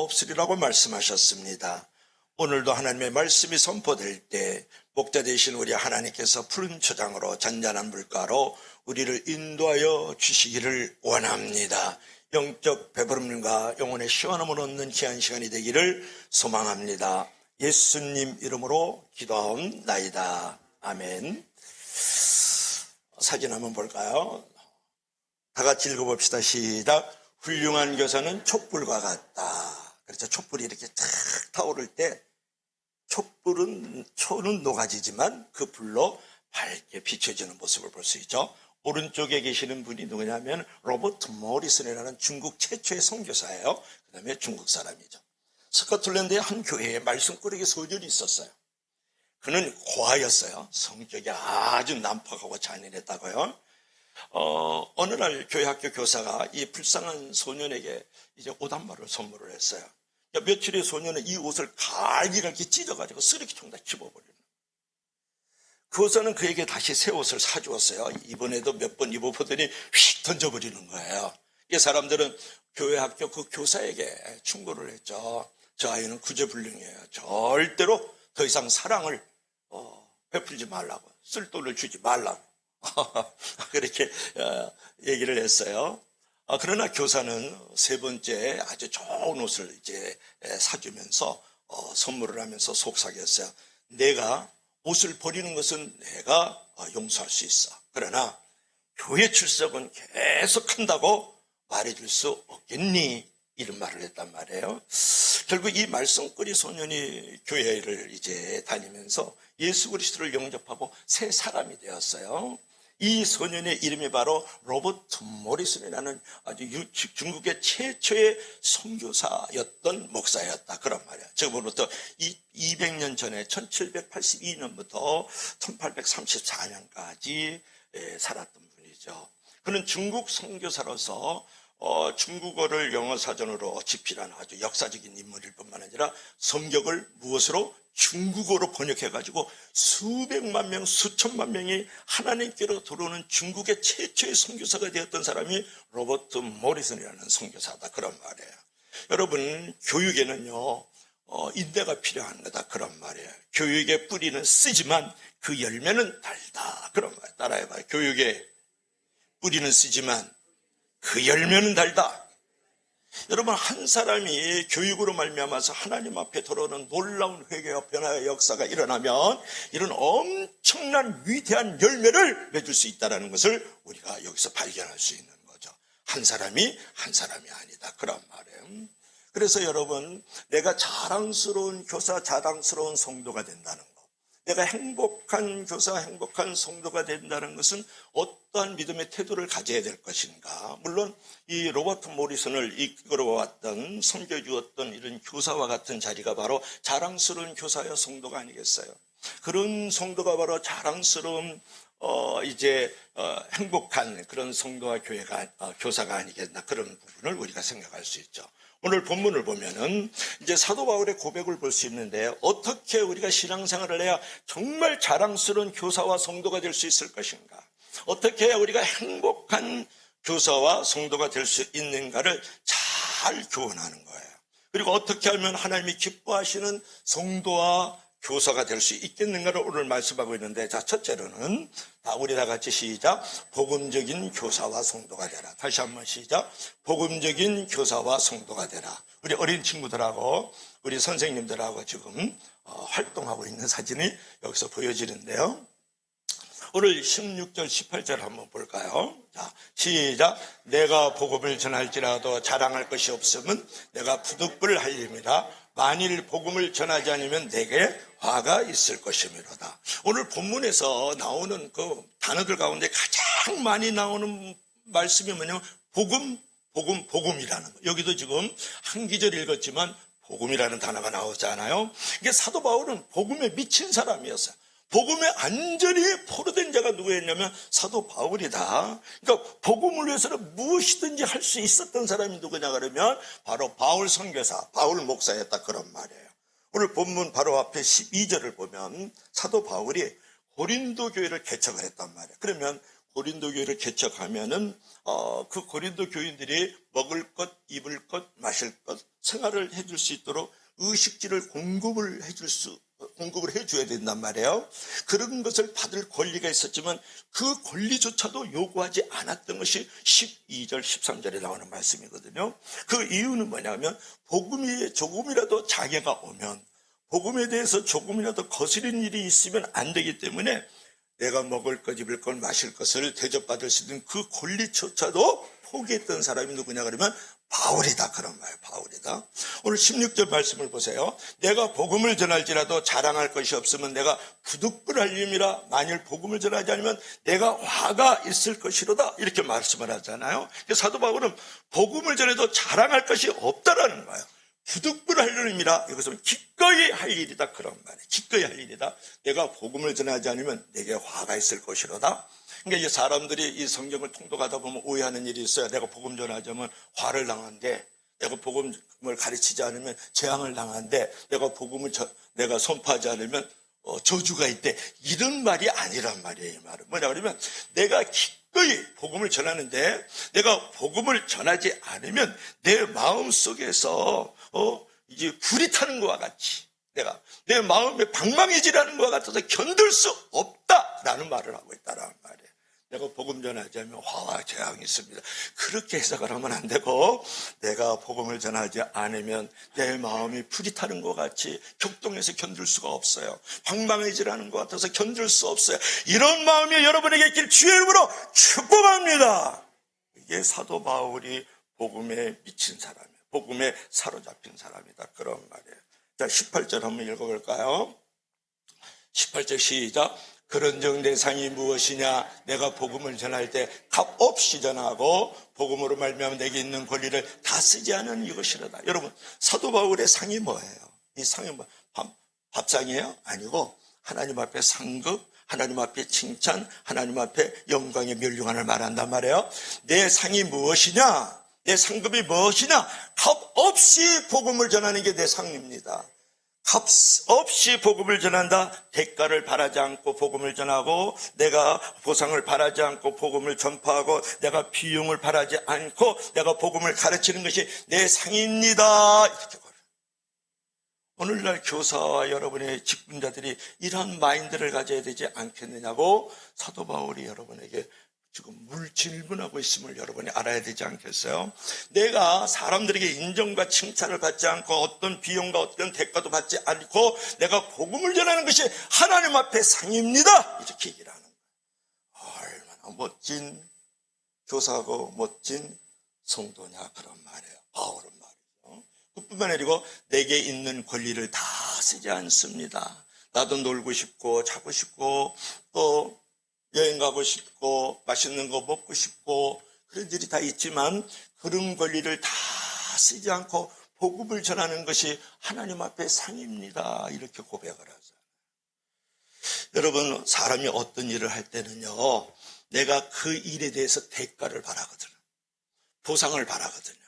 없으리라고 말씀하셨습니다. 오늘도 하나님의 말씀이 선포될 때 목자 되신 우리 하나님께서 푸른 초장으로 잔잔한 물가로 우리를 인도하여 주시기를 원합니다. 영적 배부름과 영혼의 시원함을 얻는 귀한 시간이 되기를 소망합니다. 예수님 이름으로 기도하옵나이다. 아멘. 사진 한번 볼까요? 다 같이 읽어봅시다. 시작. 훌륭한 교사는 촛불과 같다. 그렇죠. 촛불이 이렇게 탁 타오를 때 초는 녹아지지만 그 불로 밝게 비춰지는 모습을 볼 수 있죠. 오른쪽에 계시는 분이 누구냐면 로버트 모리슨이라는 중국 최초의 선교사예요. 그 다음에 중국 사람이죠. 스코틀랜드의 한 교회에 말씀꾸러기 소년이 있었어요. 그는 고아였어요. 성격이 아주 난폭하고 잔인했다고요. 어느 날 교회 학교 교사가 이 불쌍한 소년에게 이제 옷 한 벌을 선물을 했어요. 며칠 후에 소년은 이 옷을 갈기갈기 찢어가지고 쓰레기통에다 집어버리는 거예요. 교사는 그에게 다시 새 옷을 사주었어요. 이번에도 몇 번 입어보더니 휙 던져버리는 거예요. 이 사람들은 교회 학교 그 교사에게 충고를 했죠. 저 아이는 구제불능이에요. 절대로 더 이상 사랑을 베풀지 말라고, 쓸 돈을 주지 말라고 그렇게 얘기를 했어요. 그러나 교사는 세 번째 아주 좋은 옷을 이제 사주면서 선물을 하면서 속삭였어요. 내가 옷을 버리는 것은 내가 용서할 수 있어. 그러나 교회 출석은 계속 한다고 말해줄 수 없겠니? 이런 말을 했단 말이에요. 결국 이 말썽꾸리 소년이 교회를 이제 다니면서 예수 그리스도를 영접하고 새 사람이 되었어요. 이 소년의 이름이 바로 로버트 모리슨이라는 아주 중국의 최초의 선교사였던 목사였다. 그런 말이야. 지금부터 200년 전에 1782년부터 1834년까지 살았던 분이죠. 그는 중국 선교사로서 중국어를 영어 사전으로 집필한 아주 역사적인 인물일 뿐만 아니라 성경을 무엇으로? 중국어로 번역해가지고 수백만 명, 수천만 명이 하나님께로 들어오는 중국의 최초의 선교사가 되었던 사람이 로버트 모리슨이라는 선교사다. 그런 말이에요. 여러분, 교육에는요, 인내가 필요한 거다. 그런 말이에요. 교육의 뿌리는 쓰지만 그 열매는 달다. 그런 말 따라해봐요. 교육의 뿌리는 쓰지만 그 열매는 달다. 여러분, 한 사람이 교육으로 말미암아서 하나님 앞에 돌아오는 놀라운 회개와 변화의 역사가 일어나면 이런 엄청난 위대한 열매를 맺을 수 있다는 것을 우리가 여기서 발견할 수 있는 거죠. 한 사람이 아니다. 그런 말이에요. 그래서 여러분, 내가 자랑스러운 교사, 자랑스러운 성도가 된다는 것, 내가 행복한 교사, 행복한 성도가 된다는 것은 어떠한 믿음의 태도를 가져야 될 것인가. 물론 이 로버트 모리슨을 이끌어왔던, 섬겨주었던 이런 교사와 같은 자리가 바로 자랑스러운 교사여 성도가 아니겠어요. 그런 성도가 바로 자랑스러운 행복한 그런 성도와 교사가 아니겠나. 그런 부분을 우리가 생각할 수 있죠. 오늘 본문을 보면은 이제 사도 바울의 고백을 볼 수 있는데, 어떻게 우리가 신앙생활을 해야 정말 자랑스러운 교사와 성도가 될 수 있을 것인가? 어떻게 해야 우리가 행복한 교사와 성도가 될 수 있는가를 잘 교훈하는 거예요. 그리고 어떻게 하면 하나님이 기뻐하시는 성도와 교사가 될 수 있겠는가를 오늘 말씀하고 있는데, 자, 첫째로는 우리 다 같이 시작. 복음적인 교사와 성도가 되라. 다시 한번 시작. 복음적인 교사와 성도가 되라. 우리 어린 친구들하고 우리 선생님들하고 지금 활동하고 있는 사진이 여기서 보여지는데요. 오늘 16절 18절 한번 볼까요? 자, 시작. 내가 복음을 전할지라도 자랑할 것이 없으면 내가 부득불 할림이라. 만일 복음을 전하지 않으면 내게 화가 있을 것이미로다. 오늘 본문에서 나오는 그 단어들 가운데 가장 많이 나오는 말씀이 뭐냐면 복음이라는 거. 여기도 지금 한 기절 읽었지만 복음이라는 단어가 나오잖아요. 이게 사도 바울은 복음에 미친 사람이었어요. 복음에 완전히 포로된 자가 누구였냐면 사도 바울이다. 그러니까 복음을 위해서는 무엇이든지 할 수 있었던 사람이 누구냐 그러면 바로 바울 선교사, 바울 목사였다. 그런 말이에요. 오늘 본문 바로 앞에 12절을 보면 사도 바울이 고린도 교회를 개척을 했단 말이에요. 그러면 고린도 교회를 개척하면은 그 고린도 교인들이 먹을 것, 입을 것, 마실 것, 생활을 해줄 수 있도록 의식주를 공급을 해줘야 된단 말이에요. 그런 것을 받을 권리가 있었지만 그 권리조차도 요구하지 않았던 것이 12절, 13절에 나오는 말씀이거든요. 그 이유는 뭐냐면 복음이 조금이라도 장애가 오면 복음에 대해서 조금이라도 거스린 일이 있으면 안 되기 때문에 내가 먹을 것, 입을 것, 마실 것을 대접받을 수 있는 그 권리조차도 포기했던 사람이 누구냐 그러면 바울이다, 그런 말이에요. 바울이다. 오늘 16절 말씀을 보세요. 내가 복음을 전할지라도 자랑할 것이 없으면 내가 부득불할림이라. 만일 복음을 전하지 않으면 내가 화가 있을 것이로다, 이렇게 말씀을 하잖아요. 사도 바울은 복음을 전해도 자랑할 것이 없다라는 거예요. 부득불할림이라, 이것은 기꺼이 할 일이다, 그런 말이에요. 기꺼이 할 일이다. 내가 복음을 전하지 않으면 내게 화가 있을 것이로다. 그러니까 이 사람들이 이 성경을 통독하다 보면 오해하는 일이 있어요. 내가 복음 전하자면 화를 당한대. 내가 복음을 가르치지 않으면 재앙을 당한대. 내가 선포하지 않으면 저주가 있대. 이런 말이 아니란 말이에요. 이 말은 뭐냐 그러면 내가 기꺼이 복음을 전하는데 내가 복음을 전하지 않으면 내 마음 속에서 이제 불이 타는 것과 같이 내가 내 마음에 방망이질하는 것과 같아서 견딜 수 없다라는 말을 하고 있다라는 말이에요. 내가 복음 전하지 않으면 화와 재앙이 있습니다. 그렇게 해석을 하면 안 되고, 내가 복음을 전하지 않으면 내 마음이 불이 타는 것 같이 격동해서 견딜 수가 없어요. 방망이질하는 것 같아서 견딜 수 없어요. 이런 마음이 여러분에게 있길 주의 이름으로 축복합니다. 이게 사도 바울이 복음에 미친 사람이에요. 복음에 사로잡힌 사람이다, 그런 말이에요. 자, 18절 한번 읽어볼까요? 18절 시작. 그런즉 내 상이 무엇이냐? 내가 복음을 전할 때 값없이 전하고 복음으로 말미암아 내게 있는 권리를 다 쓰지 않은 이것이로다. 여러분, 사도 바울의 상이 뭐예요? 이 상이 뭐 밥상이에요? 아니고 하나님 앞에 상급, 하나님 앞에 칭찬, 하나님 앞에 영광의 멸류관을 말한단 말이에요. 내 상이 무엇이냐? 내 상급이 무엇이냐? 값없이 복음을 전하는 게 내 상입니다. 값 없이 복음을 전한다. 대가를 바라지 않고 복음을 전하고, 내가 보상을 바라지 않고 복음을 전파하고, 내가 비용을 바라지 않고 내가 복음을 가르치는 것이 내 상입니다. 이렇게 말해요. 오늘날 교사와 여러분의 직분자들이 이런 마인드를 가져야 되지 않겠느냐고 사도 바울이 여러분에게 지금 질문하고 있음을 여러분이 알아야 되지 않겠어요? 내가 사람들에게 인정과 칭찬을 받지 않고 어떤 비용과 어떤 대가도 받지 않고 내가 복음을 전하는 것이 하나님 앞에 상입니다, 이렇게 얘기를 하는 거예요. 얼마나 멋진 교사고 멋진 성도냐, 그런 말이에요. 바울은 말이죠. 그뿐만 아니고 내게 있는 권리를 다 쓰지 않습니다. 나도 놀고 싶고 자고 싶고 또 여행 가고 싶고 맛있는 거 먹고 싶고 그런 일이 다 있지만 그런 권리를 다 쓰지 않고 복음을 전하는 것이 하나님 앞에 상입니다, 이렇게 고백을 하죠. 여러분, 사람이 어떤 일을 할 때는요, 내가 그 일에 대해서 대가를 바라거든요. 보상을 바라거든요.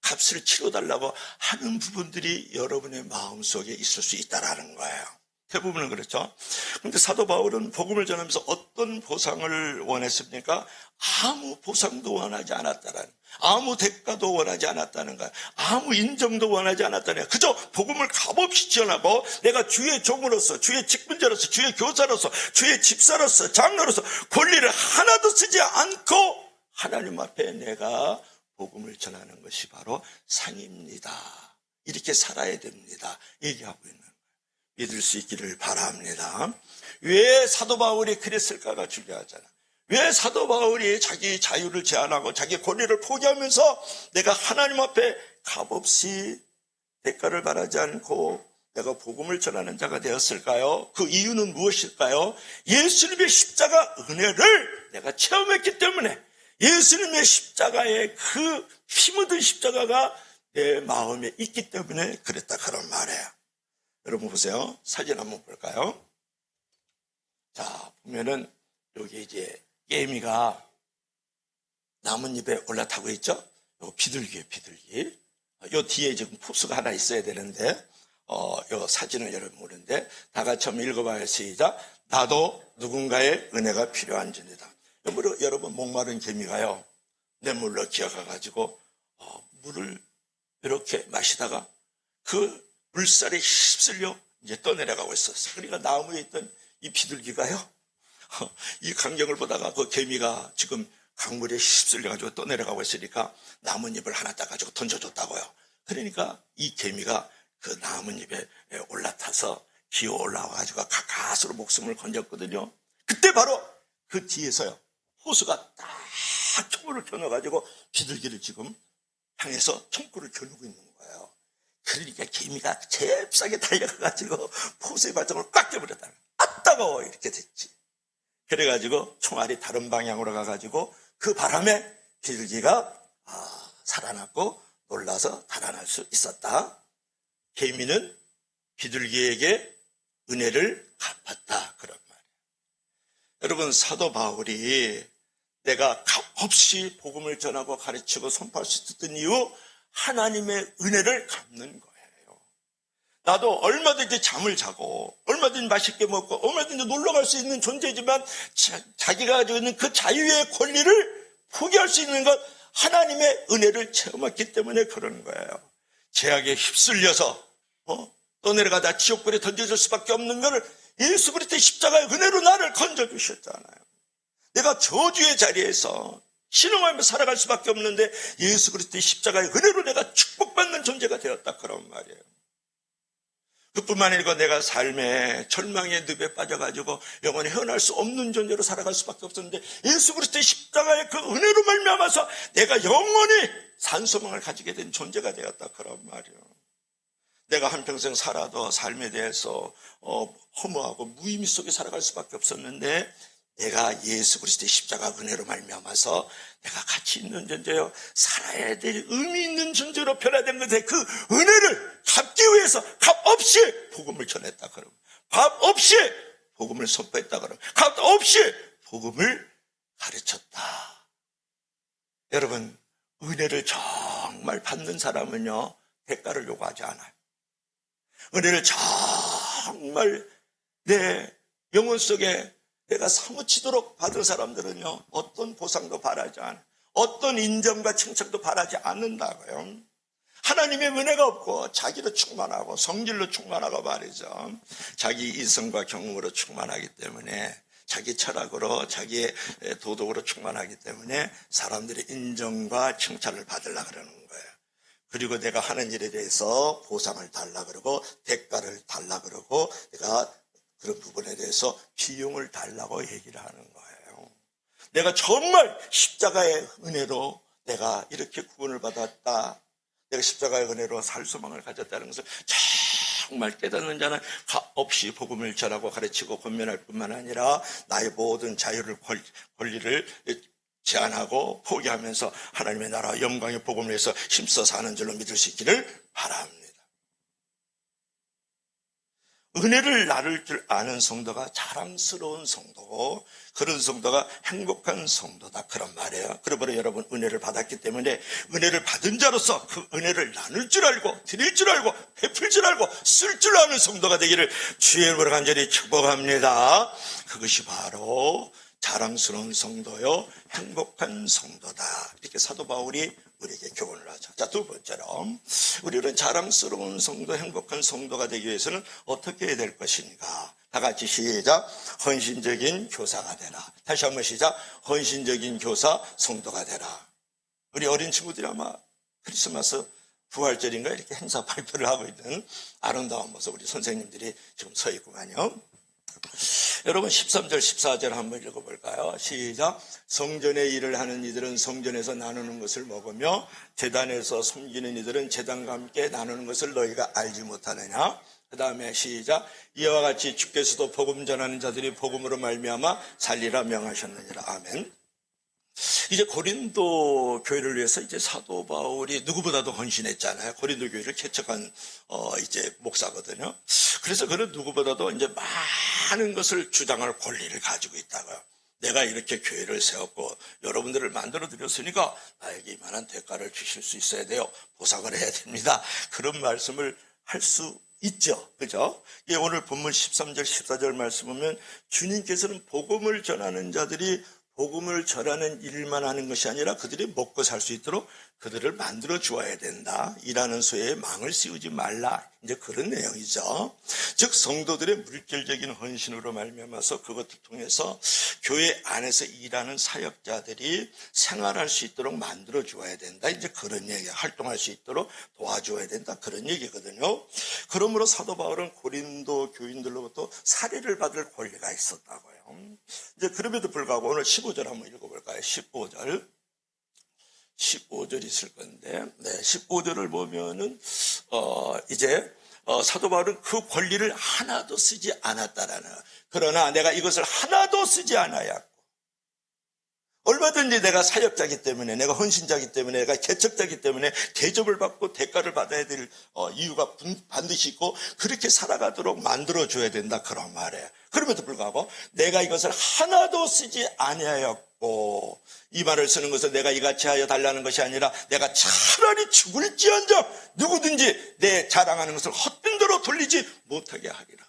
값을 치러달라고 하는 부분들이 여러분의 마음속에 있을 수 있다는 거예요. 대부분은 그렇죠. 그런데 사도 바울은 복음을 전하면서 어떤 보상을 원했습니까? 아무 보상도 원하지 않았다는, 아무 대가도 원하지 않았다는 거야. 아무 인정도 원하지 않았다는 거야. 그저 복음을 값없이 전하고 내가 주의 종으로서, 주의 직분자로서, 주의 교사로서, 주의 집사로서, 장로로서 권리를 하나도 쓰지 않고 하나님 앞에 내가 복음을 전하는 것이 바로 상입니다. 이렇게 살아야 됩니다, 얘기하고 있는 거예요. 믿을 수 있기를 바랍니다. 왜 사도 바울이 그랬을까가 중요하잖아. 왜 사도 바울이 자기 자유를 제한하고 자기 권리를 포기하면서 내가 하나님 앞에 값없이 대가를 바라지 않고 내가 복음을 전하는 자가 되었을까요? 그 이유는 무엇일까요? 예수님의 십자가 은혜를 내가 체험했기 때문에, 예수님의 십자가의 그 피 묻은 십자가가 내 마음에 있기 때문에 그랬다, 그런 말이에요. 여러분 보세요. 사진 한번 볼까요? 자, 보면은 여기 이제 깨미가 나뭇잎에 올라타고 있죠? 요 비둘기예요, 비둘기. 요 뒤에 지금 포스가 하나 있어야 되는데, 요 사진을 여러분 보는데, 다 같이 한번 읽어봐요. 시작. 나도 누군가의 은혜가 필요한지니다. 여러분, 목마른 개미가요, 냇물로 기어가가지고, 물을 이렇게 마시다가 그 물살에 휩쓸려 이제 떠내려가고 있었어요. 그러니까 나무에 있던 이 비둘기가요, 이 광경을 보다가 그 개미가 지금 강물에 휩쓸려가지고 떠내려가고 있으니까 나뭇잎을 하나 따가지고 던져줬다고요. 그러니까 이 개미가 그 나뭇잎에 올라타서 기어 올라와가지고 가까스로 목숨을 건졌거든요. 그때 바로 그 뒤에서요, 호수가 딱 총구를 겨눠가지고 비둘기를 지금 향해서 총구를 겨누고 있는 거예요. 그러니까 개미가 잽싸게 달려가가지고 호수의 발등을 꽉 깨버렸다. 아, 따가워! 이렇게 됐지. 그래가지고 총알이 다른 방향으로 가가지고 그 바람에 비둘기가 살아났고 놀라서 달아날 수 있었다. 개미는 비둘기에게 은혜를 갚았다. 그런 말이에요. 여러분, 사도 바울이 내가 값없이 복음을 전하고 가르치고 선포할 수 있었던 이유, 하나님의 은혜를 갚는 거예요. 나도 얼마든지 잠을 자고 얼마든지 맛있게 먹고 얼마든지 놀러갈 수 있는 존재지만 자기가 가지고 있는 그 자유의 권리를 포기할 수 있는 것, 하나님의 은혜를 체험했기 때문에 그러는 거예요. 죄악에 휩쓸려서 떠내려가다 지옥불에 던져질 수밖에 없는 것을 예수 그리스도의 십자가의 은혜로 나를 건져주셨잖아요. 내가 저주의 자리에서 신음하며 살아갈 수밖에 없는데 예수 그리스도의 십자가의 은혜로 내가 축복받는 존재가 되었다. 그런 말이에요. 그뿐만 아니고 내가 삶의 절망의 늪에 빠져가지고 영원히 헤어날 수 없는 존재로 살아갈 수밖에 없었는데 예수 그리스도의 십자가의 그 은혜로 말미암아서 내가 영원히 산소망을 가지게 된 존재가 되었다. 그런 말이에요. 내가 한평생 살아도 삶에 대해서 허무하고 무의미 속에 살아갈 수밖에 없었는데 내가 예수 그리스도의 십자가 은혜로 말미암아서 내가 가치 있는 존재요, 살아야 될 의미 있는 존재로 변화된 것에 그 은혜를 갚기 위해서 값없이 복음을 전했다. 그러면 값없이 복음을 선포했다. 그러면 값없이 복음을 가르쳤다. 여러분, 은혜를 정말 받는 사람은요, 대가를 요구하지 않아요. 은혜를 정말 내 영혼 속에 내가 사무치도록 받은 사람들은요, 어떤 보상도 바라지 않아요. 어떤 인정과 칭찬도 바라지 않는다고요. 하나님의 은혜가 없고 자기로 충만하고 성질로 충만하고 말이죠. 자기 이성과 경험으로 충만하기 때문에, 자기 철학으로 자기의 도덕으로 충만하기 때문에 사람들의 인정과 칭찬을 받으려고 그러는 거예요. 그리고 내가 하는 일에 대해서 보상을 달라 그러고 대가를 달라 그러고 내가 그런 부분에 대해서 비용을 달라고 얘기를 하는 거예요. 내가 정말 십자가의 은혜로 내가 이렇게 구원을 받았다, 내가 십자가의 은혜로 살 소망을 가졌다는 것을 정말 깨닫는 자는 값없이 복음을 전하고 가르치고 권면할 뿐만 아니라 나의 모든 자유를 권리를 제한하고 포기하면서 하나님의 나라 영광의 복음을 위해서 힘써 사는 줄로 믿을 수 있기를 바랍니다. 은혜를 나눌 줄 아는 성도가 자랑스러운 성도고, 그런 성도가 행복한 성도다. 그런 말이에요. 그러므로 여러분, 은혜를 받았기 때문에 은혜를 받은 자로서 그 은혜를 나눌 줄 알고 드릴 줄 알고 베풀 줄 알고 쓸 줄 아는 성도가 되기를 주의 이름으로 간절히 축복합니다. 그것이 바로 자랑스러운 성도요, 행복한 성도다. 이렇게 사도 바울이 우리에게 교훈을 하죠. 자, 두 번째로, 우리는 자랑스러운 성도, 행복한 성도가 되기 위해서는 어떻게 해야 될 것인가? 다 같이 시작. 헌신적인 교사가 되라. 다시 한번 시작. 헌신적인 교사, 성도가 되라. 우리 어린 친구들이 아마 크리스마스 부활절인가 이렇게 행사 발표를 하고 있는 아름다운 모습, 우리 선생님들이 지금 서 있구만요. 여러분, 13절 14절 한번 읽어볼까요? 시작. 성전에 일을 하는 이들은 성전에서 나누는 것을 먹으며 제단에서 섬기는 이들은 제단과 함께 나누는 것을 너희가 알지 못하느냐? 그 다음에 시작. 이와 같이 주께서도 복음 전하는 자들이 복음으로 말미암아 살리라 명하셨느니라. 아멘. 이제 고린도 교회를 위해서 이제 사도 바울이 누구보다도 헌신했잖아요. 고린도 교회를 개척한 이제 목사거든요. 그래서 그는 누구보다도 이제 많은 것을 주장할 권리를 가지고 있다고요. 내가 이렇게 교회를 세웠고 여러분들을 만들어 드렸으니까 나에게 이만한 대가를 주실 수 있어야 돼요. 보상을 해야 됩니다. 그런 말씀을 할 수 있죠. 그죠? 예, 오늘 본문 13절 14절 말씀 보면 주님께서는 복음을 전하는 자들이 복음을 전하는 일만 하는 것이 아니라 그들이 먹고 살 수 있도록 그들을 만들어 주어야 된다. 일하는 소에 망을 씌우지 말라. 이제 그런 내용이죠. 즉 성도들의 물질적인 헌신으로 말미암아서 그것을 통해서 교회 안에서 일하는 사역자들이 생활할 수 있도록 만들어 주어야 된다. 이제 그런 얘기, 활동할 수 있도록 도와줘야 된다. 그런 얘기거든요. 그러므로 사도 바울은 고린도 교인들로부터 살해를 받을 권리가 있었다고요. 이제 그럼에도 불구하고 오늘 15절 한번 읽어볼까요? 15절 있을 건데, 15절을 보면은, 이제, 사도 바울은 그 권리를 하나도 쓰지 않았다라는, 그러나 내가 이것을 하나도 쓰지 않아야, 얼마든지 내가 사역자이기 때문에, 내가 헌신자이기 때문에, 내가 개척자이기 때문에 대접을 받고 대가를 받아야 될 이유가 반드시 있고, 그렇게 살아가도록 만들어줘야 된다. 그런 말이에요. 그럼에도 불구하고 내가 이것을 하나도 쓰지 아니하였고, 이 말을 쓰는 것은 내가 이같이 하여 달라는 것이 아니라 내가 차라리 죽을지언정 누구든지 내 자랑하는 것을 헛된 대로 돌리지 못하게 하리라.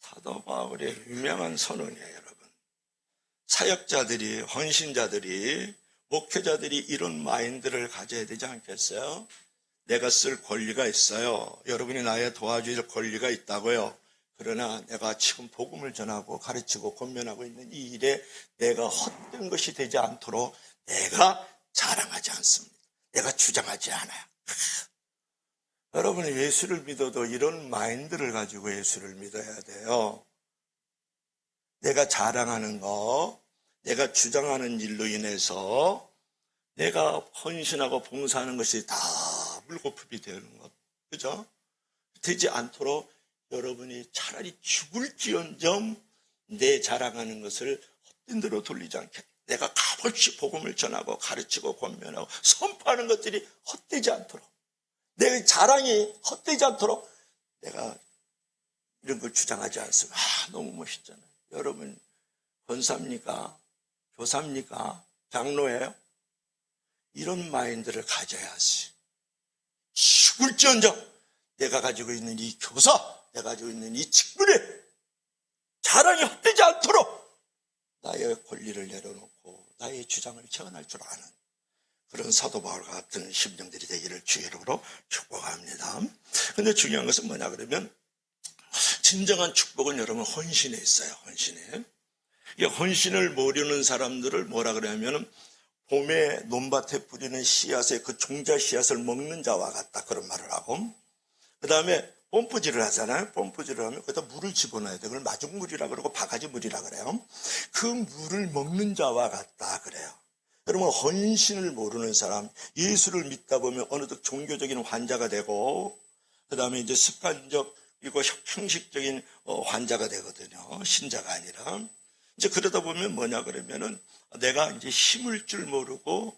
사도 바울의 유명한 선언이에요, 여러분. 사역자들이, 헌신자들이, 목회자들이 이런 마인드를 가져야 되지 않겠어요? 내가 쓸 권리가 있어요. 여러분이 나의 도와줄 권리가 있다고요. 그러나 내가 지금 복음을 전하고 가르치고 권면하고 있는 이 일에 내가 헛된 것이 되지 않도록 내가 자랑하지 않습니다. 내가 주장하지 않아요. 여러분이 예수를 믿어도 이런 마인드를 가지고 예수를 믿어야 돼요. 내가 자랑하는 거, 내가 주장하는 일로 인해서 내가 헌신하고 봉사하는 것이 다 물거품이 되는 것, 그죠? 되지 않도록 여러분이 차라리 죽을지언정 내 자랑하는 것을 헛된 대로 돌리지 않게, 내가 값없이 복음을 전하고 가르치고 권면하고 선포하는 것들이 헛되지 않도록, 내 자랑이 헛되지 않도록 내가 이런 걸 주장하지 않습니다. 너무 멋있잖아요. 여러분 권사입니까? 교사입니까? 장로예요? 이런 마인드를 가져야지. 죽을지언정 내가 가지고 있는 이 교사, 내가 가지고 있는 이 직분에 자랑이 헛되지 않도록 나의 권리를 내려놓고 나의 주장을 제언할 줄 아는 그런 사도 바울과 같은 심령들이 되기를 주의 이름으로 축복합니다. 그런데 중요한 것은 뭐냐 그러면, 진정한 축복은 여러분 헌신에 있어요. 헌신에. 이 헌신을 모르는 사람들을 뭐라 그러냐면 봄에 논밭에 뿌리는 씨앗의 그 종자 씨앗을 먹는 자와 같다, 그런 말을 하고, 그 다음에 뽐뿌질을 하잖아요. 뽐뿌질을 하면 거기다 물을 집어넣어야 돼. 그걸 마중물이라 그러고 바가지물이라 그래요. 그 물을 먹는 자와 같다 그래요. 여러분 헌신을 모르는 사람, 예수를 믿다 보면 어느덧 종교적인 환자가 되고, 그 다음에 이제 습관적 이거 형식적인 환자가 되거든요. 신자가 아니라. 이제 그러다 보면 뭐냐 그러면은 내가 이제 심을 줄 모르고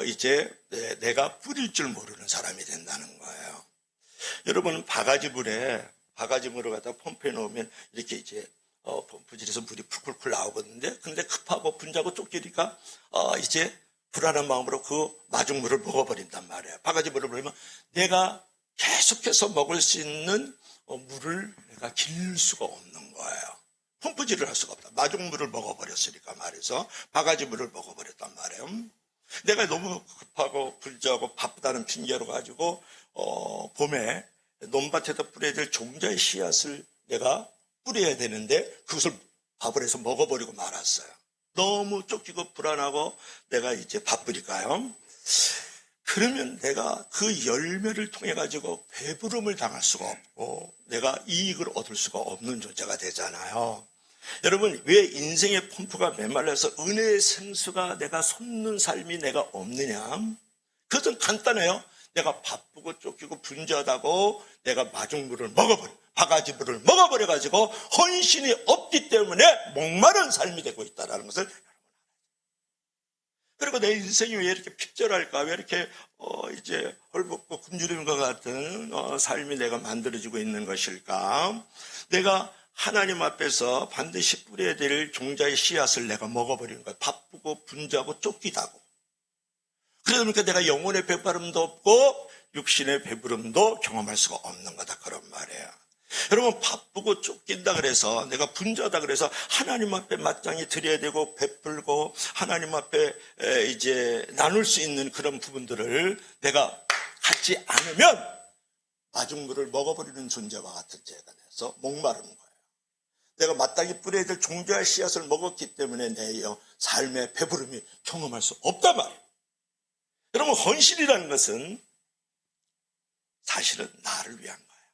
이제 내가 뿌릴 줄 모르는 사람이 된다는 거예요. 여러분 바가지물을 갖다 펌프해 놓으면 이렇게 이제 펌프질에서 물이 풀풀풀 나오거든요. 근데 급하고 분자고 쪽지니까 이제 불안한 마음으로 그 마중물을 먹어버린단 말이에요. 바가지물을 먹으면 내가 계속해서 먹을 수 있는 물을 내가 기를 수가 없는 거예요. 펌프질을 할 수가 없다. 마중물을 먹어버렸으니까 말해서 바가지물을 먹어버렸단 말이에요. 내가 너무 급하고 분주하고 바쁘다는 핑계로 가지고 봄에 논밭에다 뿌려야 될 종자의 씨앗을 내가 뿌려야 되는데 그것을 밥을 해서 먹어버리고 말았어요. 너무 쫓기고 불안하고 내가 이제 바쁘니까요. 그러면 내가 그 열매를 통해 가지고 배부름을 당할 수가 없고 내가 이익을 얻을 수가 없는 존재가 되잖아요. 여러분 왜 인생의 펌프가 메말라서 은혜의 생수가 내가 솟는 삶이 내가 없느냐? 그것은 간단해요. 내가 바쁘고 쫓기고 분주하다고 내가 마중물을 바가지물을 먹어버려가지고 헌신이 없기 때문에 목마른 삶이 되고 있다는 것을, 그리고 내 인생이 왜 이렇게 핍절할까? 왜 이렇게 이제 헐벗고 굶주림과 같은 삶이 내가 만들어지고 있는 것일까? 내가 하나님 앞에서 반드시 뿌려야 될 종자의 씨앗을 내가 먹어버리는 거야. 바쁘고 분주하고 쫓기다고. 그러다 보니까 내가 영혼의 배부름도 없고 육신의 배부름도 경험할 수가 없는 거다, 그런 말이에요. 여러분, 바쁘고 쫓긴다 그래서, 내가 분주하다 그래서 하나님 앞에 마땅히 드려야 되고 베풀고 하나님 앞에 이제 나눌 수 있는 그런 부분들을 내가 갖지 않으면 마중물을 먹어버리는 존재와 같은 죄가 돼서 목마른 거예요. 내가 마땅히 뿌려야 될 종자의 씨앗을 먹었기 때문에 내 삶의 배부름이 경험할 수 없단 말이에요. 여러분, 헌신이라는 것은 사실은 나를 위한 거예요.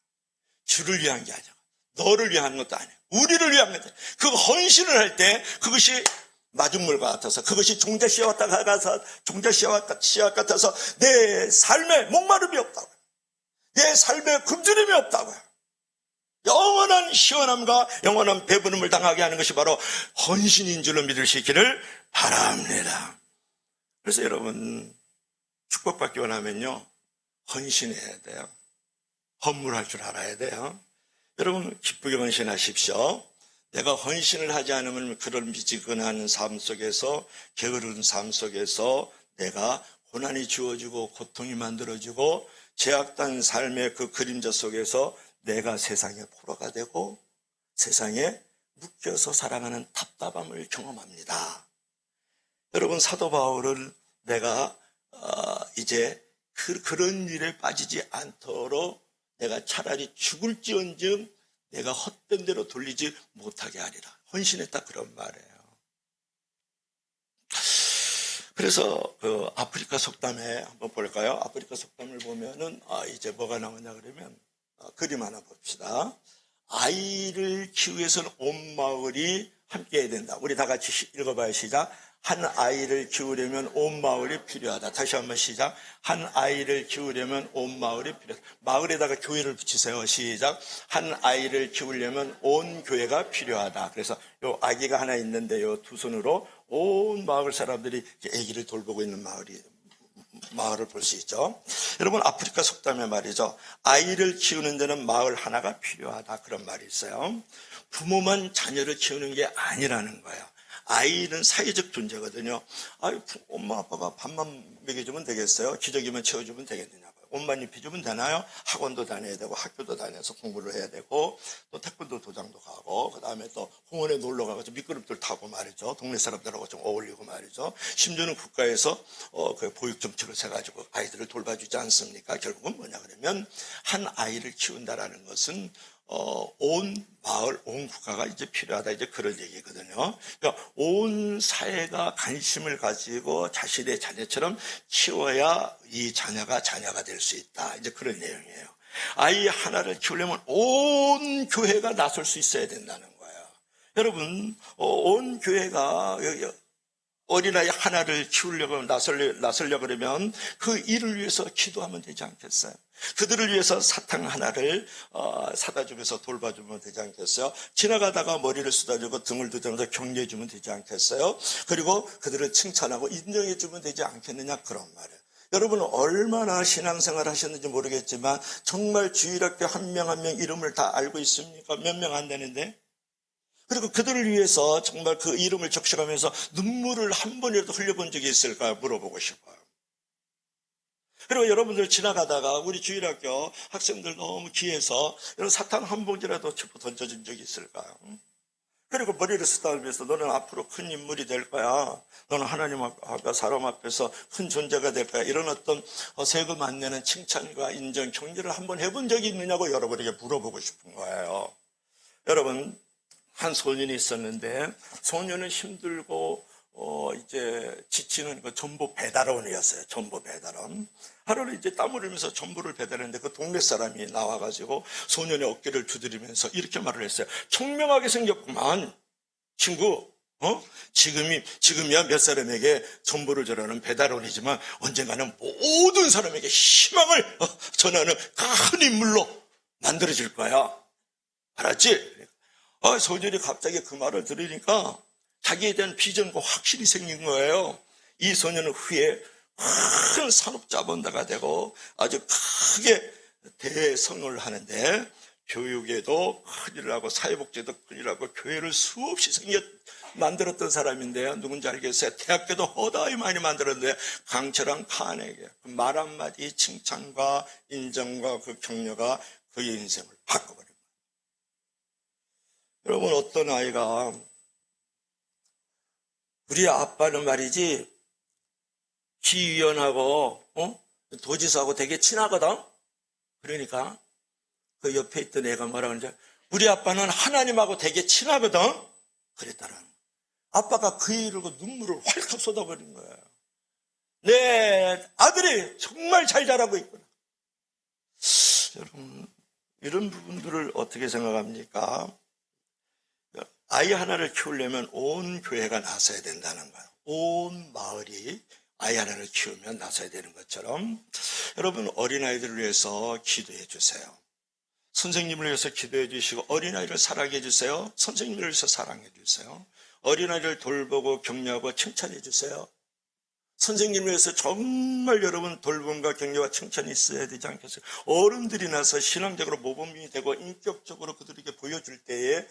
주를 위한 게 아니라 너를 위한 것도 아니에요. 우리를 위한 거죠. 그 헌신을 할 때 그것이 마중물과 같아서, 그것이 종자 씨앗 같아서 내 삶에 목마름이 없다고요. 내 삶에 굶주림이 없다고요. 영원한 시원함과 영원한 배부름을 당하게 하는 것이 바로 헌신인 줄로 믿을 수 있기를 바랍니다. 그래서 여러분, 축복받기 원하면요, 헌신해야 돼요. 헌물할 줄 알아야 돼요. 여러분, 기쁘게 헌신하십시오. 내가 헌신을 하지 않으면 그런 미지근한 삶 속에서, 게으른 삶 속에서 내가 고난이 주어지고 고통이 만들어지고 제약된 삶의 그 그림자 속에서 내가 세상의 포로가 되고 세상에 묶여서 살아가는 답답함을 경험합니다. 여러분, 사도 바울은 내가 이제 그런 일에 빠지지 않도록 내가 차라리 죽을지언정 내가 헛된 대로 돌리지 못하게 하리라, 헌신했다, 그런 말이에요. 그래서 그 아프리카 속담에 한번 볼까요? 아프리카 속담을 보면은 이제 뭐가 나오냐 그러면 그림 하나 봅시다. 아이를 키우기 위해서는 온 마을이 함께 해야 된다. 우리 다 같이 읽어봐요. 시작. 한 아이를 키우려면 온 마을이 필요하다. 다시 한번 시작. 한 아이를 키우려면 온 마을이 필요하다. 마을에다가 교회를 붙이세요. 시작. 한 아이를 키우려면 온 교회가 필요하다. 그래서 요 아기가 하나 있는데 요 두 손으로 온 마을 사람들이 아기를 돌보고 있는 마을을 볼 수 있죠. 여러분, 아프리카 속담에 말이죠, 아이를 키우는 데는 마을 하나가 필요하다, 그런 말이 있어요. 부모만 자녀를 키우는 게 아니라는 거예요. 아이는 사회적 존재거든요. 엄마 아빠가 밥만 먹여주면 되겠어요? 기저귀만 채워주면 되겠느냐. 옷만 입혀주면 되나요? 학원도 다녀야 되고 학교도 다녀서 공부를 해야 되고 또 태권도 도장도 가고 그 다음에 또 공원에 놀러 가서 미끄럼틀 타고 말이죠. 동네 사람들하고 좀 어울리고 말이죠. 심지어는 국가에서 그 보육정책을 세가지고 아이들을 돌봐주지 않습니까? 결국은 뭐냐 그러면 한 아이를 키운다라는 것은 온 마을, 온 국가가 이제 필요하다, 이제 그런 얘기거든요. 그러니까 온 사회가 관심을 가지고 자신의 자녀처럼 키워야 이 자녀가 될 수 있다, 이제 그런 내용이에요. 아이 하나를 키우려면 온 교회가 나설 수 있어야 된다는 거예요. 여러분, 온 교회가 어린아이 하나를 키우려고 나서려고 그러면 그 일을 위해서 기도하면 되지 않겠어요? 그들을 위해서 사탕 하나를 사다 주면서 돌봐주면 되지 않겠어요? 지나가다가 머리를 쓰다주고 등을 두드리면서 격려해 주면 되지 않겠어요? 그리고 그들을 칭찬하고 인정해 주면 되지 않겠느냐, 그런 말이에요. 여러분, 얼마나 신앙생활 하셨는지 모르겠지만 정말 주일학교 한 명 한 명 이름을 다 알고 있습니까? 몇 명 안 되는데. 그리고 그들을 위해서 정말 그 이름을 적셔가면서 눈물을 한 번이라도 흘려본 적이 있을까요? 물어보고 싶어요. 그리고 여러분들 지나가다가 우리 주일학교 학생들 너무 귀해서 이런 사탕 한 봉지라도 던져준 적이 있을까요? 그리고 머리를 쓰다듬으면서 너는 앞으로 큰 인물이 될 거야. 너는 하나님 앞에 사람 앞에서 큰 존재가 될 거야. 이런 어떤 세금 안 내는 칭찬과 인정, 격려를 한번 해본 적이 있느냐고 여러분에게 물어보고 싶은 거예요. 여러분, 한 소년이 있었는데 소년은 힘들고 이제 지치는 그 전보 배달원이었어요. 전보 배달원. 하루는 이제 땀 흘리면서 전보를 배달했는데 그 동네 사람이 나와가지고 소년의 어깨를 두드리면서 이렇게 말을 했어요. 총명하게 생겼구만, 친구. 지금이야 몇 사람에게 전보를 전하는 배달원이지만 언젠가는 모든 사람에게 희망을 전하는 큰 인물로 만들어질 거야. 알았지? 소년이 갑자기 그 말을 들으니까 자기에 대한 비전과 확신이 생긴 거예요. 이 소년은 후에 큰 산업자본가가 되고 아주 크게 대성을 하는데 교육에도 큰일을 하고 사회복지에도 큰일을 하고 교회를 수없이 만들었던 사람인데요. 누군지 알겠어요? 대학교도 허다히 많이 만들었는데 강철한 칸에게 그 말 한마디 칭찬과 인정과 그 격려가 그의 인생을 바꿔버립니다. 여러분, 어떤 아이가 우리 아빠는 말이지 기의원하고 도지사하고 되게 친하거든. 그러니까 그 옆에 있던 애가 뭐라 그러는지, 우리 아빠는 하나님하고 되게 친하거든. 그랬다라는 거야. 아빠가 그 일을 눈물을 활칵 쏟아버린 거예요. 내 아들이 정말 잘 자라고 있구나. 여러분, 이런 부분들을 어떻게 생각합니까? 아이 하나를 키우려면 온 교회가 나서야 된다는 거예요. 온 마을이 아이 하나를 키우면 나서야 되는 것처럼, 여러분, 어린아이들을 위해서 기도해 주세요. 선생님을 위해서 기도해 주시고, 어린아이를 사랑해 주세요. 선생님을 위해서 사랑해 주세요. 어린아이를 돌보고 격려하고 칭찬해 주세요. 선생님을 위해서 정말 여러분 돌봄과 격려와 칭찬이 있어야 되지 않겠어요? 어른들이 나서 신앙적으로 모범이 되고 인격적으로 그들에게 보여줄 때에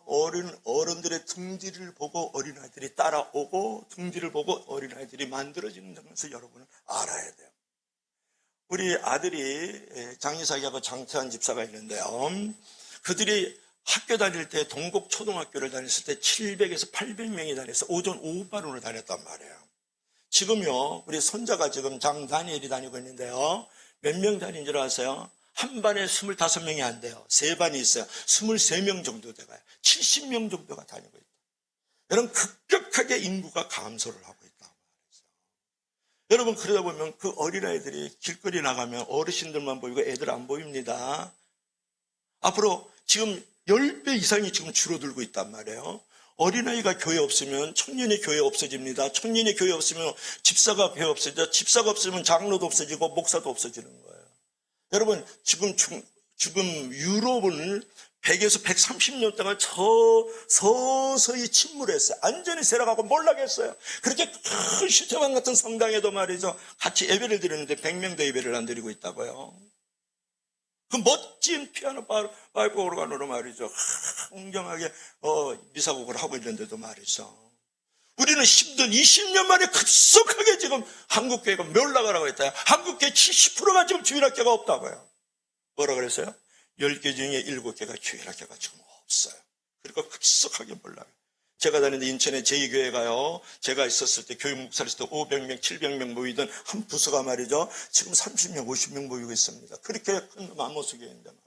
어른들의 등뒤를 보고 어린아이들이 따라오고, 등뒤를 보고 어린아이들이 만들어지는 것을 여러분은 알아야 돼요. 우리 아들이 장이삭이하고 장태환 집사가 있는데요. 그들이 학교 다닐 때 동국 초등학교를 다녔을 때 700에서 800명이 다녀서 오전 오후반으로 다녔단 말이에요. 지금요, 우리 손자가 지금 장다니엘이 다니고 있는데요. 몇 명 다닌 줄 아세요? 한 반에 25명이 안 돼요. 세 반이 있어요. 23명 정도 돼가요. 70명 정도가 다니고 있다. 여러분, 급격하게 인구가 감소를 하고 있다. 여러분, 그러다 보면 그 어린아이들이 길거리 나가면 어르신들만 보이고 애들 안 보입니다. 앞으로 지금 10배 이상이 지금 줄어들고 있단 말이에요. 어린아이가 교회 없으면 청년이 교회 없어집니다. 청년이 교회 없으면 집사가 교회 없어지죠. 집사가 없으면 장로도 없어지고 목사도 없어지는 거예요. 여러분, 지금 유럽은 100에서 130년 동안 서서히 침몰했어요. 완전히 세려가고 몰락했어요. 그렇게 큰 슈테반 같은 성당에도 말이죠, 같이 예배를 드리는데 100명도 예배를 안 드리고 있다고요. 그 멋진 피아노 파이프 오르간으로 말이죠, 웅장하게 미사곡을 하고 있는데도 말이죠, 우리는 힘든 20년 만에 급속하게 지금 한국교회가 멸락하라고 했다. 한국교회 70%가 지금 주일학교가 없다고요. 뭐라 그랬어요? 10개 중에 7개가 주일학교가 지금 없어요. 그러니까 급속하게 몰락해요. 제가 다니는 인천의 제2교회가요, 제가 있었을 때 교육 목사를 했을 때 500명, 700명 모이던 한 부서가 말이죠, 지금 30명, 50명 모이고 있습니다. 그렇게 큰 맘모스 교회인데 말이에요.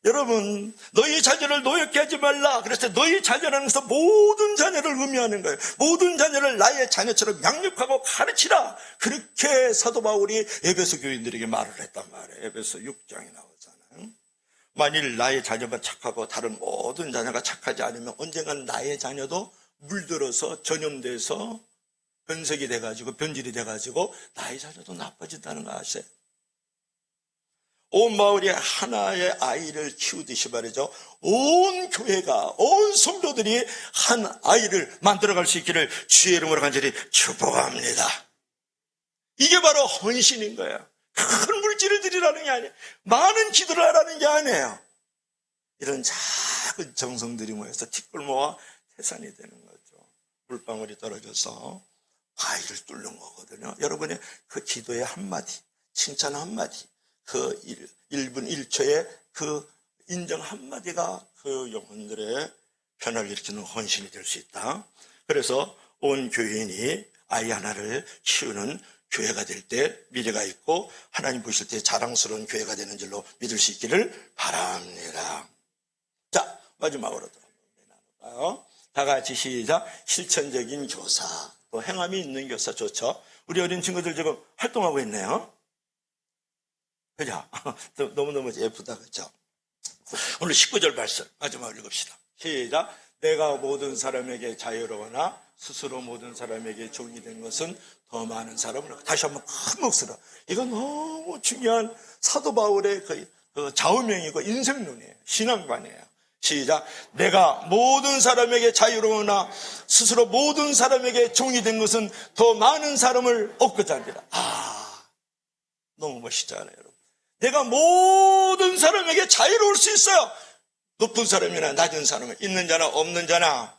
여러분, 너희 자녀를 노엽게 하지 말라. 그래서 너희 자녀라는 것은 모든 자녀를 의미하는 거예요. 모든 자녀를 나의 자녀처럼 양육하고 가르치라. 그렇게 사도 바울이 에베소 교인들에게 말을 했단 말이에요. 에베소 6장에 나오잖아요. 만일 나의 자녀가 착하고 다른 모든 자녀가 착하지 않으면 언젠가는 나의 자녀도 물들어서 전염돼서 변색이 돼가지고 변질이 돼가지고 나의 자녀도 나빠진다는 거 아세요? 온 마을이 하나의 아이를 키우듯이 말이죠, 온 교회가, 온 성도들이 한 아이를 만들어갈 수 있기를 주의 이름으로 간절히 축복합니다. 이게 바로 헌신인 거예요. 큰 물질을 드리라는 게 아니에요. 많은 기도를 하라는 게 아니에요. 이런 작은 정성들이 모여서 티끌모아 태산이 되는 거죠. 물방울이 떨어져서 바위를 뚫는 거거든요. 여러분의 그 기도의 한마디, 칭찬 한마디, 그 1분 1초의 그 인정 한마디가 그 영혼들의 변화를 일으키는 헌신이 될 수 있다. 그래서 온 교인이 아이 하나를 키우는 교회가 될 때 미래가 있고 하나님 보실 때 자랑스러운 교회가 되는 줄로 믿을 수 있기를 바랍니다. 자, 마지막으로 나눠봐요. 다 같이 시작. 실천적인 교사, 또 행함이 있는 교사 좋죠. 우리 어린 친구들 지금 활동하고 있네요. 그죠? 너무너무 예쁘다, 그죠? 오늘 19절 말씀 마지막으로 읽읍시다. 시작. 내가 모든 사람에게 자유로우나 스스로 모든 사람에게 종이 된 것은 더 많은 사람을. 다시 한번 큰 목소리로. 이건 너무 중요한 사도 바울의 그 좌우명이고 인생론이에요. 신앙관이에요. 시작. 내가 모든 사람에게 자유로우나 스스로 모든 사람에게 종이 된 것은 더 많은 사람을 얻고자 하니라. 너무 멋있잖아요, 여러분. 내가 모든 사람에게 자유로울 수 있어요. 높은 사람이나 낮은 사람, 있는 자나 없는 자나,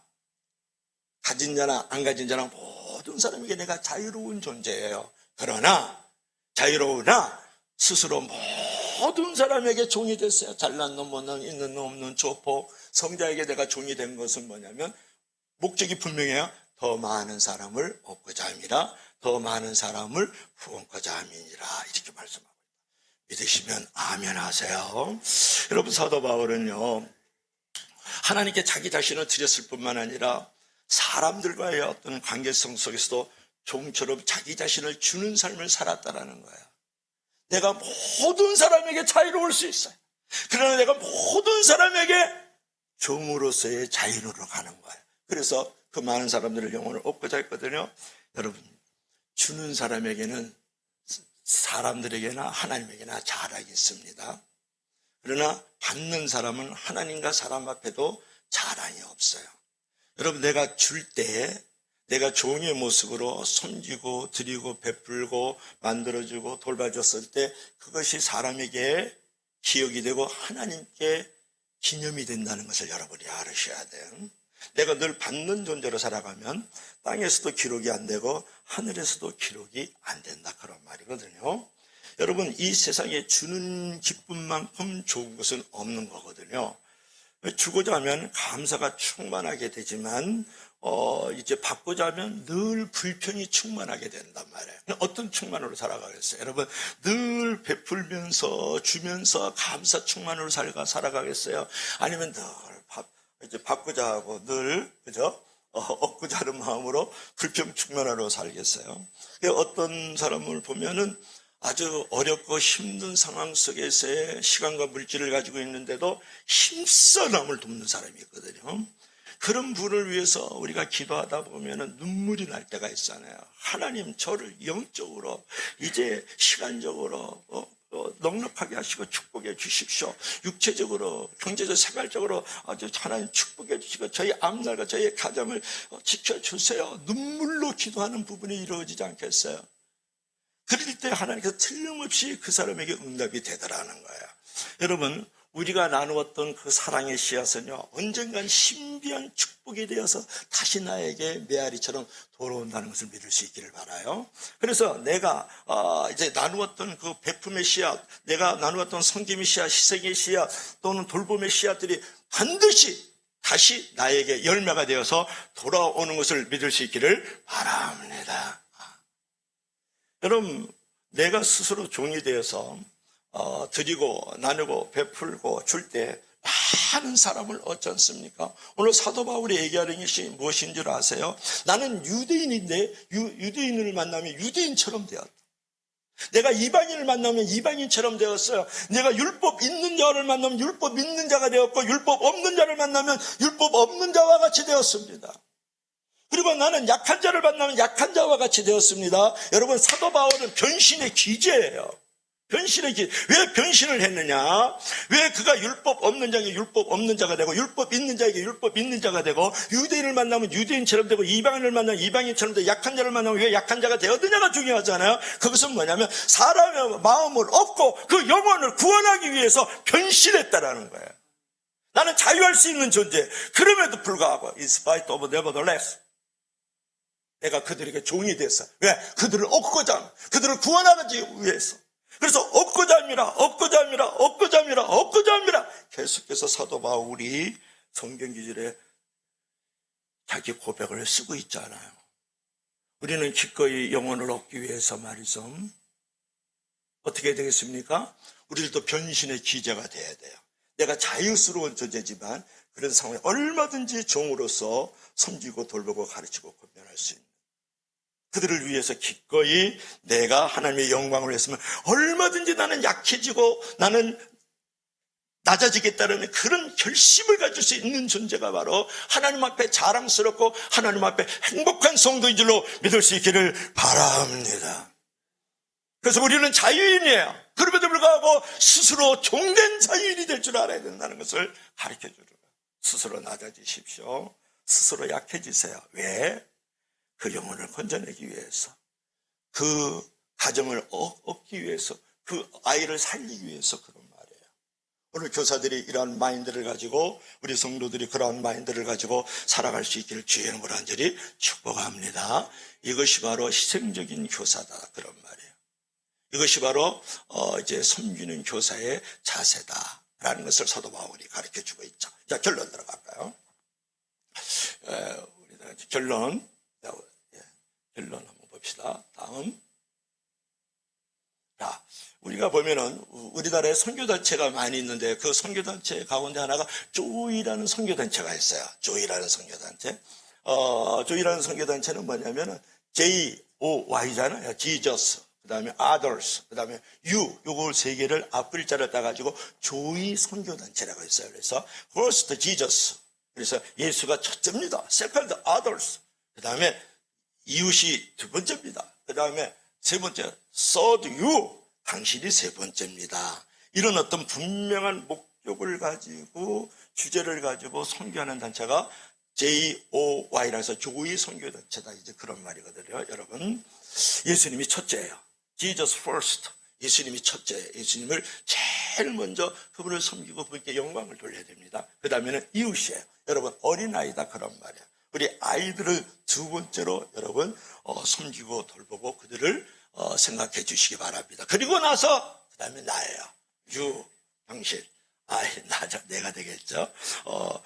가진 자나 안 가진 자나 모든 사람에게 내가 자유로운 존재예요. 그러나 자유로우나 스스로 모든 사람에게 종이 됐어요. 잘난 놈, 못난, 있는 놈, 없는 조폭, 성자에게 내가 종이 된 것은 뭐냐면 목적이 분명해요. 더 많은 사람을 얻고자 함이라, 더 많은 사람을 구원코자 함이니라, 이렇게 말씀합니다. 믿으시면 아멘 하세요. 여러분, 사도 바울은요, 하나님께 자기 자신을 드렸을 뿐만 아니라 사람들과의 어떤 관계성 속에서도 종처럼 자기 자신을 주는 삶을 살았다라는 거예요. 내가 모든 사람에게 자유로울 수 있어요. 그러나 내가 모든 사람에게 종으로서의 자유로 가는 거예요. 그래서 그 많은 사람들의 영혼을 얻고자 했거든요. 여러분, 주는 사람에게는 사람들에게나 하나님에게나 자랑이 있습니다. 그러나 받는 사람은 하나님과 사람 앞에도 자랑이 없어요. 여러분, 내가 줄 때 내가 종의 모습으로 섬기고 드리고 베풀고 만들어주고 돌봐줬을 때 그것이 사람에게 기억이 되고 하나님께 기념이 된다는 것을 여러분이 알으셔야 돼요. 내가 늘 받는 존재로 살아가면 땅에서도 기록이 안 되고 하늘에서도 기록이 안 된다, 그런 말이거든요. 여러분, 이 세상에 주는 기쁨만큼 좋은 것은 없는 거거든요. 주고자 하면 감사가 충만하게 되지만 이제 받고자 하면 늘 불평이 충만하게 된단 말이에요. 어떤 충만으로 살아가겠어요? 여러분, 늘 베풀면서 주면서 감사 충만으로 살아가겠어요? 아니면 늘 이제 받고자 하고 늘, 그죠? 얻고자 하는 마음으로 불평 충만하로 살겠어요? 어떤 사람을 보면은 아주 어렵고 힘든 상황 속에서의 시간과 물질을 가지고 있는데도 힘써 남을 돕는 사람이 있거든요. 그런 분을 위해서 우리가 기도하다 보면 눈물이 날 때가 있잖아요. 하나님, 저를 영적으로 이제 시간적으로 넉넉하게 하시고 축복해 주십시오. 육체적으로, 경제적, 생활적으로 아주 하나님 축복해 주시고 저희 앞날과 저희 가정을 지켜주세요. 눈물로 기도하는 부분이 이루어지지 않겠어요? 그럴 때 하나님께서 틀림없이 그 사람에게 응답이 되더라는 거예요. 여러분, 우리가 나누었던 그 사랑의 씨앗은요, 언젠간 신비한 축복이 되어서 다시 나에게 메아리처럼 돌아온다는 것을 믿을 수 있기를 바라요. 그래서 내가 이제 나누었던 그 베품의 씨앗, 내가 나누었던 섬김의 씨앗, 희생의 씨앗 또는 돌봄의 씨앗들이 반드시 다시 나에게 열매가 되어서 돌아오는 것을 믿을 수 있기를 바랍니다. 여러분, 내가 스스로 종이 되어서 드리고 나누고 베풀고 줄 때 많은 사람을 얻지 않습니까? 오늘 사도 바울이 얘기하는 것이 무엇인 줄 아세요? 나는 유대인인데 유대인을 만나면 유대인처럼 되었다. 내가 이방인을 만나면 이방인처럼 되었어요. 내가 율법 있는 자를 만나면 율법 있는 자가 되었고 율법 없는 자를 만나면 율법 없는 자와 같이 되었습니다. 그리고 나는 약한 자를 만나면 약한 자와 같이 되었습니다. 여러분, 사도 바울은 변신의 기제예요. 변신의 기제. 왜 변신을 했느냐? 왜 그가 율법 없는 자에게 율법 없는 자가 되고 율법 있는 자에게 율법 있는 자가 되고 유대인을 만나면 유대인처럼 되고 이방인을 만나면 이방인처럼 되고 약한 자를 만나면 왜 약한 자가 되었느냐가 중요하잖아요. 그것은 뭐냐면 사람의 마음을 얻고 그 영혼을 구원하기 위해서 변신했다라는 거예요. 나는 자유할 수 있는 존재. 그럼에도 불구하고 in spite of nevertheless 내가 그들에게 종이 됐어. 왜? 그들을 얻고자, 그들을 구원하기 위해서. 그래서 얻고자 합니다. 계속해서 사도 바울이 성경 기절에 자기 고백을 쓰고 있잖아요. 우리는 기꺼이 영혼을 얻기 위해서 말이죠. 어떻게 되겠습니까? 우리들도 변신의 기제가 돼야 돼요. 내가 자유스러운 존재지만 그런 상황에 얼마든지 종으로서 섬기고 돌보고 가르치고 권면할 수 있는, 그들을 위해서 기꺼이 내가 하나님의 영광을 했으면 얼마든지 나는 약해지고 나는 낮아지겠다는 그런 결심을 가질 수 있는 존재가 바로 하나님 앞에 자랑스럽고 하나님 앞에 행복한 성도인 줄로 믿을 수 있기를 바랍니다. 그래서 우리는 자유인이에요. 그럼에도 불구하고 스스로 종된 자유인이 될 줄 알아야 된다는 것을 가르쳐주는 거예요. 스스로 낮아지십시오. 스스로 약해지세요. 왜? 그 영혼을 건져내기 위해서, 그 가정을 얻기 위해서, 그 아이를 살리기 위해서 그런 말이에요. 오늘 교사들이 이러한 마인드를 가지고, 우리 성도들이 그러한 마인드를 가지고 살아갈 수 있기를 주의 이름으로 간절히 축복합니다. 이것이 바로 희생적인 교사다, 그런 말이에요. 이것이 바로 이제 섬기는 교사의 자세다라는 것을 사도 바울이 가르쳐주고 있죠. 자, 결론 들어갈까요? 우리가 결론 한번 봅시다. 다음. 자, 우리가 보면은 우리나라에 선교단체가 많이 있는데 그 선교단체 가운데 하나가 조이라는 선교단체가 있어요. 조이라는 선교단체. 조이라는 선교단체는 뭐냐면은 JOY잖아요. Jesus. 그 다음에 others. 그 다음에 you. 요걸 세 개를 앞글자를 따가지고 조이 선교단체라고 있어요. 그래서 first Jesus. 그래서 예수가 첫째입니다. second others. 그 다음에 이웃이 두 번째입니다. 그 다음에 세 번째, third you, 당신이 세 번째입니다. 이런 어떤 분명한 목적을 가지고 주제를 가지고 선교하는 단체가 JOY라고 해서 조의 선교단체다. 이제 그런 말이거든요. 여러분, 예수님이 첫째예요. Jesus first. 예수님이 첫째, 예수님을 제일 먼저 그분을 섬기고 그분께 영광을 돌려야 됩니다. 그 다음에는 이웃이에요. 여러분, 어린아이다. 그런 말이에요. 우리 아이들을 두 번째로 여러분 섬기고 돌보고 그들을 생각해 주시기 바랍니다. 그리고 나서 그 다음에 나예요. 당신. 내가 되겠죠.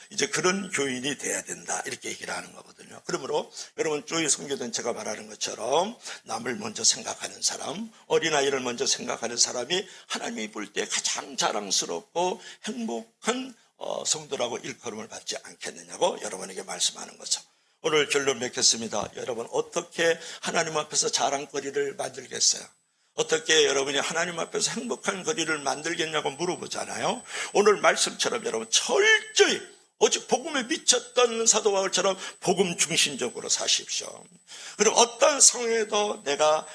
이제 그런 교인이 돼야 된다. 이렇게 얘기를 하는 거거든요. 그러므로 여러분 조의 선교단체가 말하는 것처럼 남을 먼저 생각하는 사람, 어린아이를 먼저 생각하는 사람이 하나님이 볼 때 가장 자랑스럽고 행복한 성도라고 일컬음을 받지 않겠느냐고 여러분에게 말씀하는 거죠. 오늘 결론 맺겠습니다. 여러분 어떻게 하나님 앞에서 자랑거리를 만들겠어요? 어떻게 여러분이 하나님 앞에서 행복한 거리를 만들겠냐고 물어보잖아요. 오늘 말씀처럼 여러분 철저히 오직 복음에 미쳤던 사도 바울처럼 복음 중심적으로 사십시오. 그리고 어떤 상황에도 내가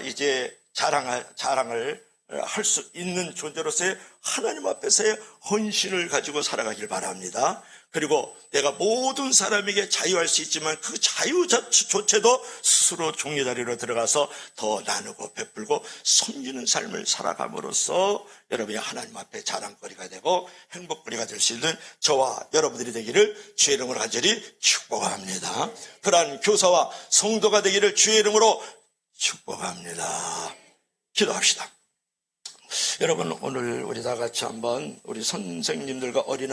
이제 자랑을 할 수 있는 존재로서의 하나님 앞에서의 헌신을 가지고 살아가길 바랍니다. 그리고 내가 모든 사람에게 자유할 수 있지만 그 자유조차도 스스로 종려자리로 들어가서 더 나누고 베풀고 섬기는 삶을 살아감으로써 여러분이 하나님 앞에 자랑거리가 되고 행복거리가 될 수 있는 저와 여러분들이 되기를 주의 이름으로 간절히 축복합니다. 그러한 교사와 성도가 되기를 주의 이름으로 축복합니다. 기도합시다. 여러분 오늘 우리 다 같이 한번 우리 선생님들과 어린아이